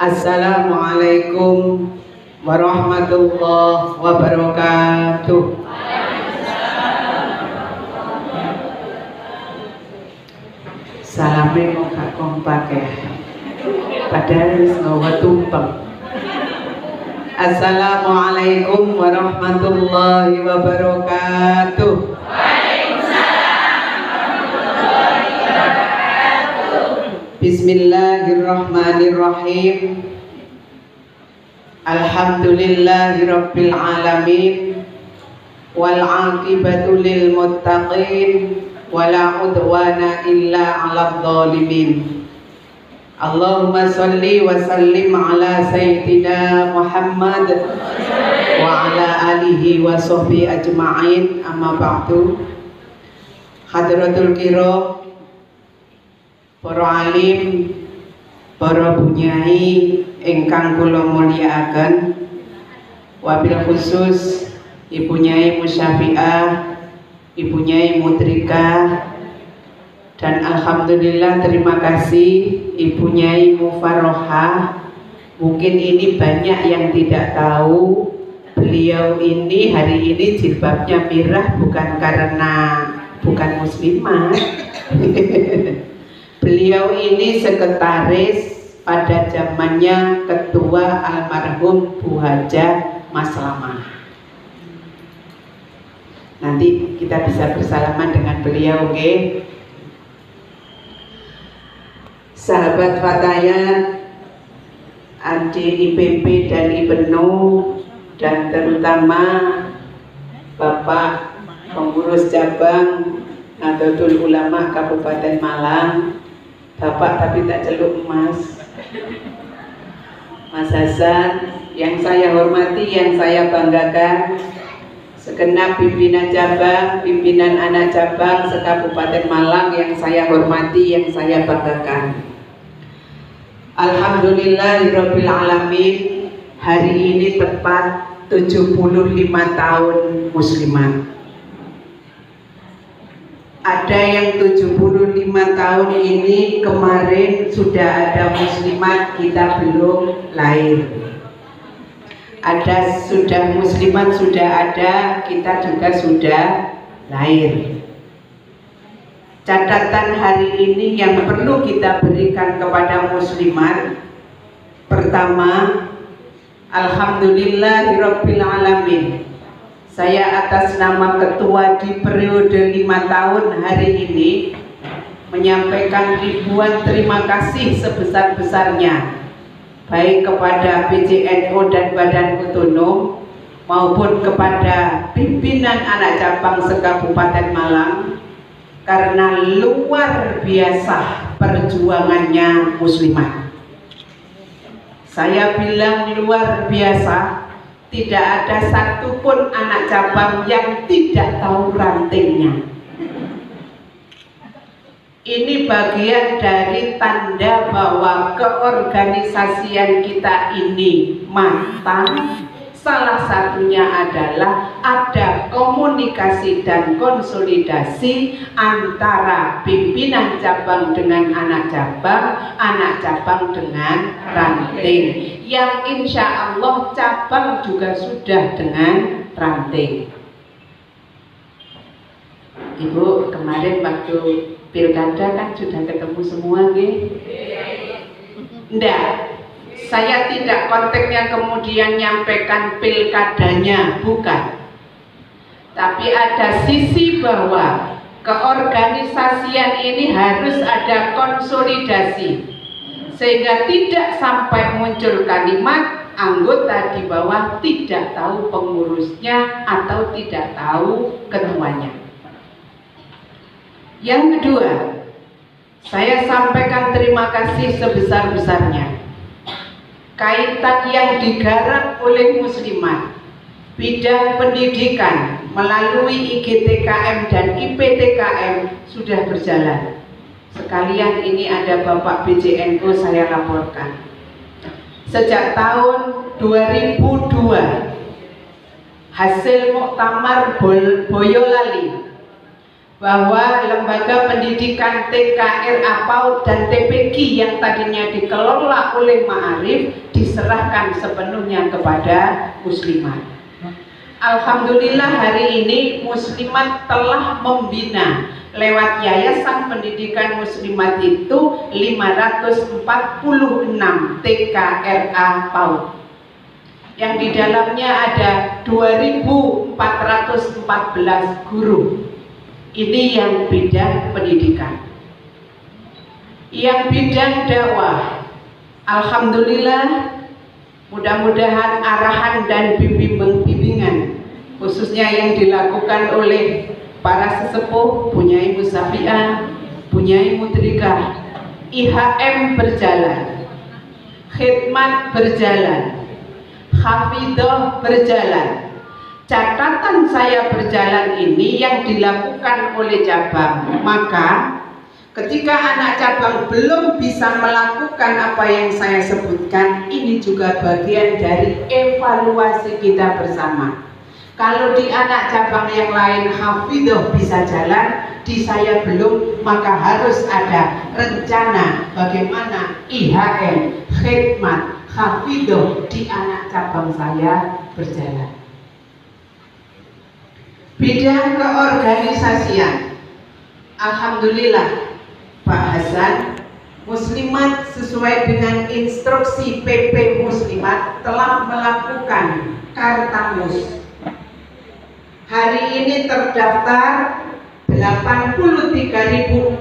Assalamualaikum warahmatullahi wabarakatuh. Salame kok gak kompak ya, padahal wis nggawa tumpeng. Assalamualaikum warahmatullahi wabarakatuh. Bismillahirrahmanirrahim. Alhamdulillahirabbil alamin wal aqibatu lil muttaqin wala udwana illa 'alal zalimin. Allahumma shalli wa sallim ala sayyidina Muhammad wa ala alihi wa sahbihi ajma'in. Amma ba'du. Hadratul kiram, para alim, para bunyai ingkang kula mulyakaken, wabil khusus Ibu Nyai Musyafi'ah, Ibu Nyai Mutrika, dan alhamdulillah terima kasih Ibu Nyai Mufarrohah. Mungkin ini banyak yang tidak tahu, beliau ini hari ini jilbabnya merah bukan karena bukan muslimah. Beliau ini sekretaris pada zamannya ketua almarhum Bu Hajah Mas Lama. Nanti kita bisa bersalaman dengan beliau, oke? Sahabat Fatayat, adik IPP dan IPENU, dan terutama Bapak pengurus cabang Nahdlatul Ulama Kabupaten Malang, Bapak tapi tak celuk Mas Hasan, yang saya hormati, yang saya banggakan, segenap pimpinan cabang, pimpinan anak cabang se-Kabupaten Malang yang saya hormati, yang saya banggakan. Alhamdulillahirabbil alamin, hari ini tepat 75 tahun muslimat. Ada yang 75 tahun ini, kemarin sudah ada muslimat, kita belum lahir. Ada sudah muslimat, sudah ada, kita juga sudah lahir. Catatan hari ini yang perlu kita berikan kepada muslimat, pertama, alhamdulillahirabbil alamin. Saya atas nama ketua di periode 5 tahun hari ini menyampaikan ribuan terima kasih sebesar-besarnya, baik kepada PCNO dan Badan Otonom maupun kepada pimpinan anak cabang se-Kabupaten Malang, karena luar biasa perjuangannya muslimat. Saya bilang luar biasa. Tidak ada satupun anak cabang yang tidak tahu rantingnya. Ini bagian dari tanda bahwa keorganisasian kita ini matang. Salah satunya adalah ada komunikasi dan konsolidasi antara pimpinan cabang dengan anak cabang dengan ranting, yang insya Allah cabang juga sudah dengan ranting. Ibu kemarin waktu pilkada kan sudah ketemu semua, nggih? Ndak, saya tidak konteksnya kemudian nyampaikan pilkadanya, bukan. Tapi ada sisi bahwa keorganisasian ini harus ada konsolidasi, sehingga tidak sampai muncul kalimat anggota di bawah tidak tahu pengurusnya atau tidak tahu ketuanya. Yang kedua, saya sampaikan terima kasih sebesar-besarnya. Kaitan yang digarap oleh muslimat, bidang pendidikan melalui IGTKM dan IPTKM sudah berjalan. Sekalian ini ada Bapak BJNO saya laporkan. Sejak tahun 2002 hasil Muktamar Boyolali bahwa lembaga pendidikan TK, RA PAUD dan TPQ yang tadinya dikelola oleh Ma'arif diserahkan sepenuhnya kepada Muslimat. Alhamdulillah hari ini Muslimat telah membina lewat Yayasan Pendidikan Muslimat itu 546 TK, RA PAUD yang di dalamnya ada 2.414 guru. Ini yang bidang pendidikan. Yang bidang dakwah, alhamdulillah, mudah-mudahan arahan dan bimbingan khususnya yang dilakukan oleh para sesepuh, punya Ibu Safiah, punya Ibu Trika, IHM berjalan, khidmat berjalan, hafidah berjalan. Catatan saya berjalan ini yang dilakukan oleh cabang. Maka ketika anak cabang belum bisa melakukan apa yang saya sebutkan, ini juga bagian dari evaluasi kita bersama. Kalau di anak cabang yang lain hafidah bisa jalan, di saya belum, maka harus ada rencana bagaimana IHM, khidmat, hafidah di anak cabang saya berjalan. Bidang keorganisasian, alhamdulillah Pak Hasan, Muslimat sesuai dengan instruksi PP Muslimat telah melakukan Kartamus. Hari ini terdaftar 83.404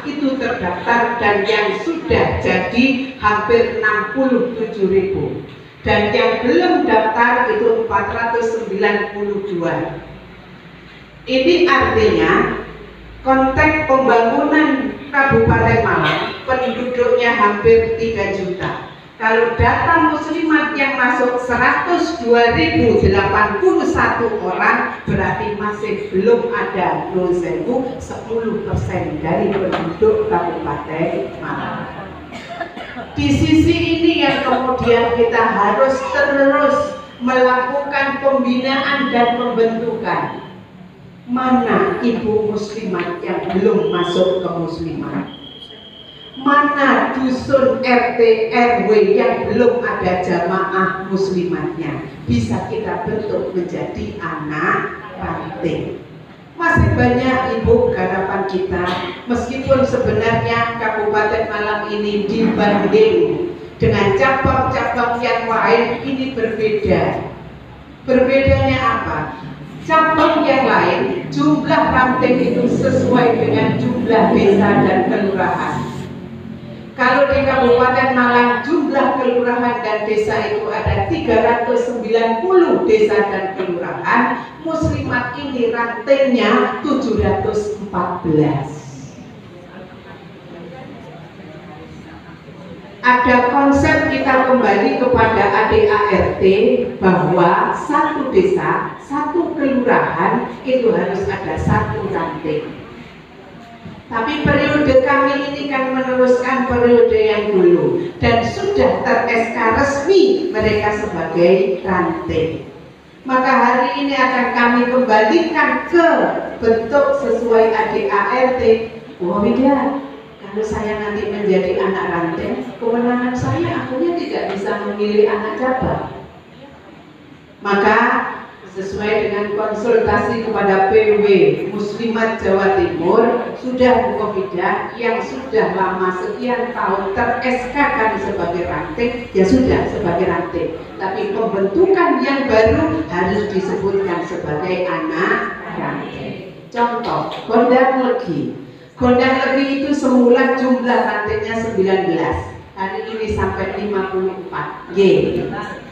itu terdaftar, dan yang sudah jadi hampir 67.000. Dan yang belum daftar itu 492. Ini artinya konteks pembangunan Kabupaten Malang penduduknya hampir 3 juta. Kalau data Muslimat yang masuk 102.081 orang, berarti masih belum ada 10% dari penduduk Kabupaten Malang. Di sisi ini yang kemudian kita harus terus melakukan pembinaan dan pembentukan. Mana ibu muslimat yang belum masuk ke muslimat? Mana dusun RT RW yang belum ada jamaah muslimatnya? Bisa kita bentuk menjadi anak ranting. Masih banyak ibu garapan kita, meskipun sebenarnya Kabupaten Malang ini dibanding dengan cabang-cabang yang lain ini berbeda. Berbedanya apa? Cabang yang lain jumlah ranting itu sesuai dengan jumlah desa dan kelurahan. Kalau di Kabupaten Malang jumlah kelurahan dan desa itu ada 390 desa dan kelurahan, muslimat ini rantingnya 714. Ada konsep kita kembali kepada ADART bahwa satu desa, satu kelurahan itu harus ada satu ranting. Tapi periode kami ini kan meneruskan periode yang dulu dan sudah ter-SK resmi mereka sebagai ranting. Maka hari ini akan kami kembalikan ke bentuk sesuai ADART. Oh tidak, kalau saya nanti menjadi anak ranting, kewenangan saya akhirnya tidak bisa memilih anak cabang. Maka sesuai dengan konsultasi kepada PW Muslimat Jawa Timur, sudah Mukofidah yang sudah lama sekian tahun ter-SK-kan sebagai ranting, ya sudah sebagai ranting. Tapi pembentukan yang baru harus disebutkan sebagai anak ranting. Contoh, Gondang Legi. Gondang Legi itu semula jumlah rantingnya 19, hari ini sampai 54.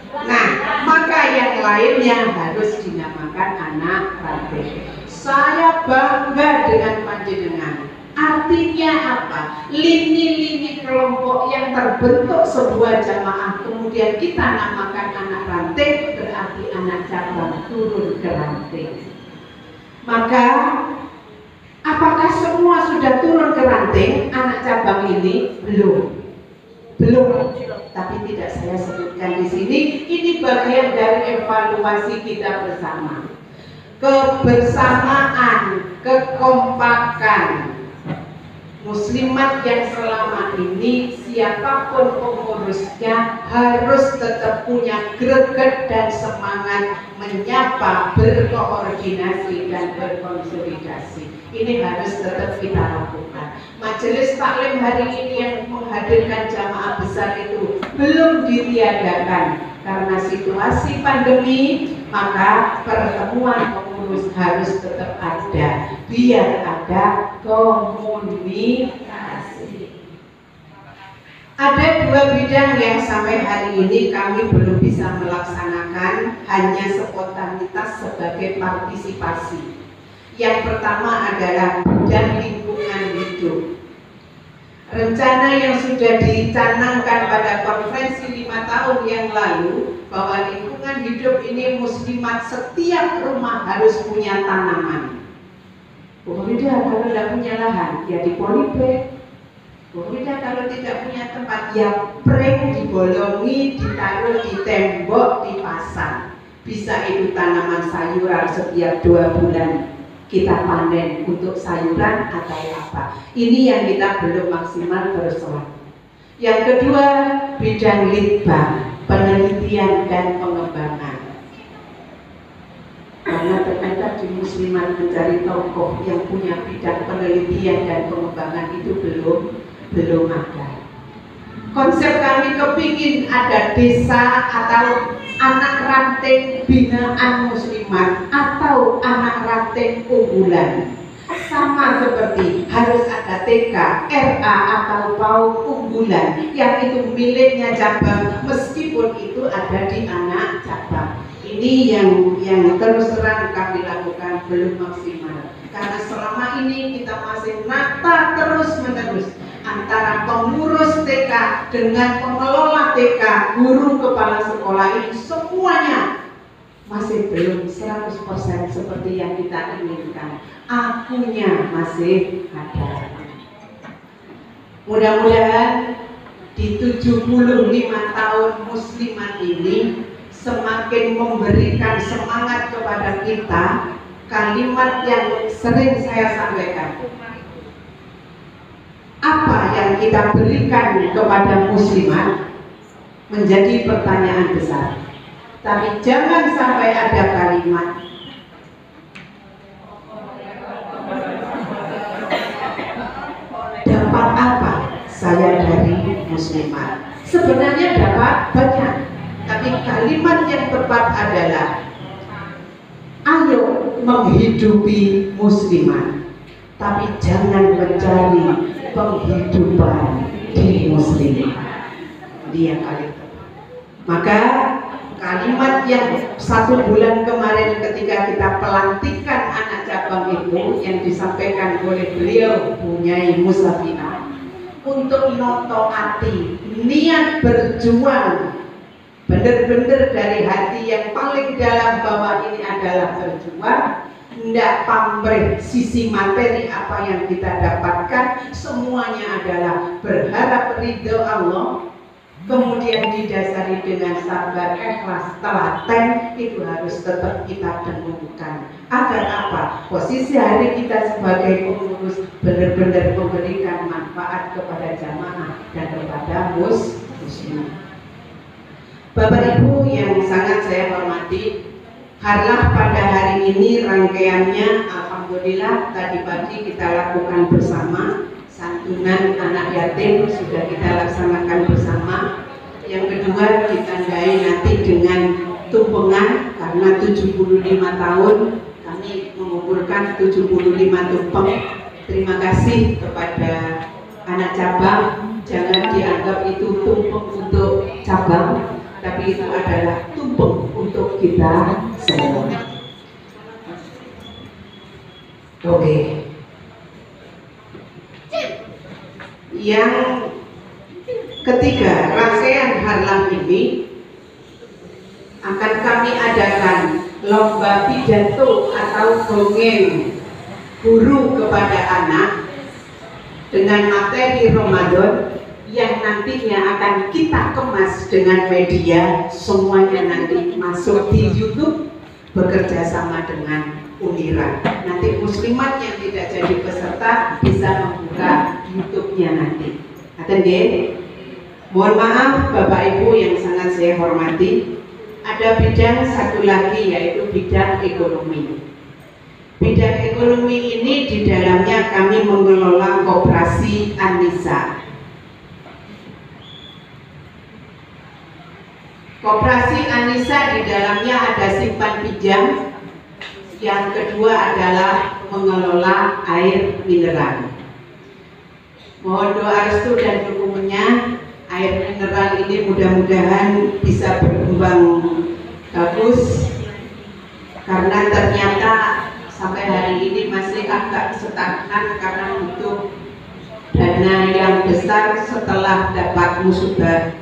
Nah, maka yang lainnya harus dinamakan anak ranting. Saya bangga dengan panjenengan. Artinya apa? Lini-lini kelompok yang terbentuk sebuah jamaah kemudian kita namakan anak ranting, berarti anak cabang turun ke ranting. Maka apakah semua sudah turun ke ranting? Anak cabang ini belum, tapi tidak saya sebutkan di sini. Ini bagian dari evaluasi kita bersama. kebersamaan, kekompakan. Muslimat yang selama ini siapapun pengurusnya harus tetap punya greget dan semangat menyapa, berkoordinasi dan berkonsolidasi. Ini harus tetap kita lakukan. Majelis taklim hari ini yang menghadirkan jamaah besar itu belum ditiadakan karena situasi pandemi, maka pertemuan pengurus harus tetap ada biar ada komunikasi. Ada dua bidang yang sampai hari ini kami belum bisa melaksanakan, hanya spontanitas sebagai partisipasi. Yang pertama adalah bidang lingkungan hidup. Rencana yang sudah dicanangkan pada konferensi 5 tahun yang lalu bahwa lingkungan hidup ini muslimat setiap rumah harus punya tanaman. Beda kalau tidak punya lahan, ya di polybag. Beda kalau tidak punya tempat, ya prank dibolongi, ditaruh di tembok, dipasang. Bisa itu tanaman sayuran setiap 2 bulan kita panen untuk sayuran atau apa. Ini yang kita belum maksimal bersoal. Yang kedua, bidang litbang, penelitian dan pengembangan. Karena ternyata di muslimat mencari tokoh yang punya bidang penelitian dan pengembangan itu belum ada. Konsep kami kepingin ada desa atau anak ranting binaan muslimat atau anak ranting unggulan. Sama seperti harus ada TK, RA atau PAUD unggulan yang itu miliknya cabang meskipun itu ada di anak cabang. Ini yang terus terang kami lakukan belum maksimal. Karena selama ini kita masih nata terus menerus antara pengurus TK dengan pengelola TK, guru kepala sekolah ini semuanya masih belum 100% seperti yang kita inginkan. Akunya masih ada. Mudah-mudahan di 75 tahun muslimat ini semakin memberikan semangat kepada kita. Kalimat yang sering saya sampaikan, apa yang kita berikan kepada muslimat menjadi pertanyaan besar. Tapi jangan sampai ada kalimat dapat apa saya dari muslimat. Sebenarnya dapat banyak, tapi kalimat yang tepat adalah ayo menghidupi muslimat, tapi jangan mencari penghidupan di muslimat. Dia kali itu. Maka kalimat yang 1 bulan kemarin ketika kita pelantikan anak cabang itu yang disampaikan oleh beliau Bunyai Musafina untuk noto hati, niat berjuang benar-benar dari hati yang paling dalam bahwa ini adalah berjuang, tidak pamrih sisi materi apa yang kita dapatkan, semuanya adalah berharap ridho Allah, kemudian didasari dengan sabar, ikhlas, telaten. Itu harus tetap kita dengungkan. Agar apa? Posisi hari kita sebagai pengurus benar-benar memberikan manfaat kepada jamaah dan kepada muslim. Bapak Ibu yang sangat saya hormati, Harlah pada hari ini rangkaiannya alhamdulillah tadi pagi kita lakukan bersama. Santunan anak yatim sudah kita laksanakan bersama. Yang kedua ditandai nanti dengan tumpengan karena 75 tahun kami mengumpulkan 75 tumpeng. Terima kasih kepada anak cabang. Jangan dianggap itu tumpeng untuk cabang, tapi itu adalah tumpeng untuk kita semua. Oke. Yang ketiga, rangkaian harlah ini akan kami adakan lomba pidato atau dongeng guru kepada anak dengan materi Ramadan yang nantinya akan kita kemas dengan media, semuanya nanti masuk di YouTube bekerja sama dengan Uniran. Nanti muslimat yang tidak jadi peserta bisa membuka YouTube-nya nanti. Mohon maaf Bapak Ibu yang sangat saya hormati, ada bidang satu lagi yaitu bidang ekonomi. Bidang ekonomi ini di dalamnya kami mengelola koperasi An-Nisa. Koperasi An-Nisa di dalamnya ada simpan pinjam. Yang kedua adalah mengelola air mineral. Mohon doa restu dan dukungannya. Air mineral ini mudah-mudahan bisa berkembang bagus, karena ternyata sampai hari ini masih agak stagnan karena butuh dana yang besar setelah dapat musibah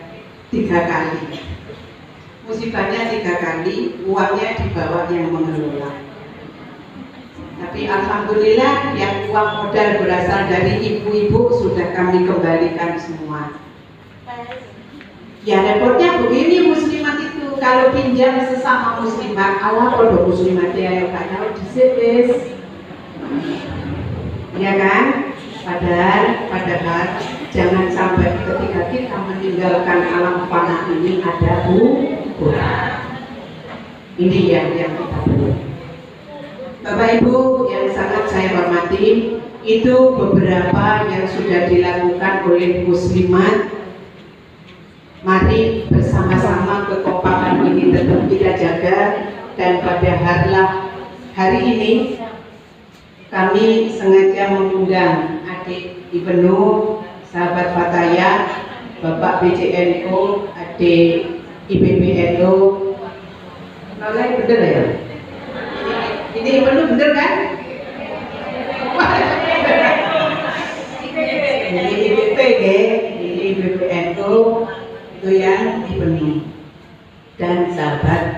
3 kali. Musibahnya 3 kali, uangnya dibawa yang mengelola. Tapi alhamdulillah yang uang modal berasal dari ibu-ibu sudah kami kembalikan semua. Ya repotnya begini muslimat itu, kalau pinjam sesama muslimat, Allah kalau muslimat ya kalau disebes, ya kan? Padahal jangan sampai ketika kita meninggalkan alam fana ini ada ukuran. Ini yang kita perlu. Bapak Ibu yang sangat saya hormati, itu beberapa yang sudah dilakukan oleh muslimat. Mari bersama-sama kekompakan ini tetap kita jaga, dan pada hari ini kami sengaja mengundang adik Ibnu, sahabat Fataya, Bapak BCNO, adik IPBNO. Nolai bener ya? Ini Ibnu bener kan? Ini IPB, ini IPBNO. Itu yang dipenuhi, dan sahabat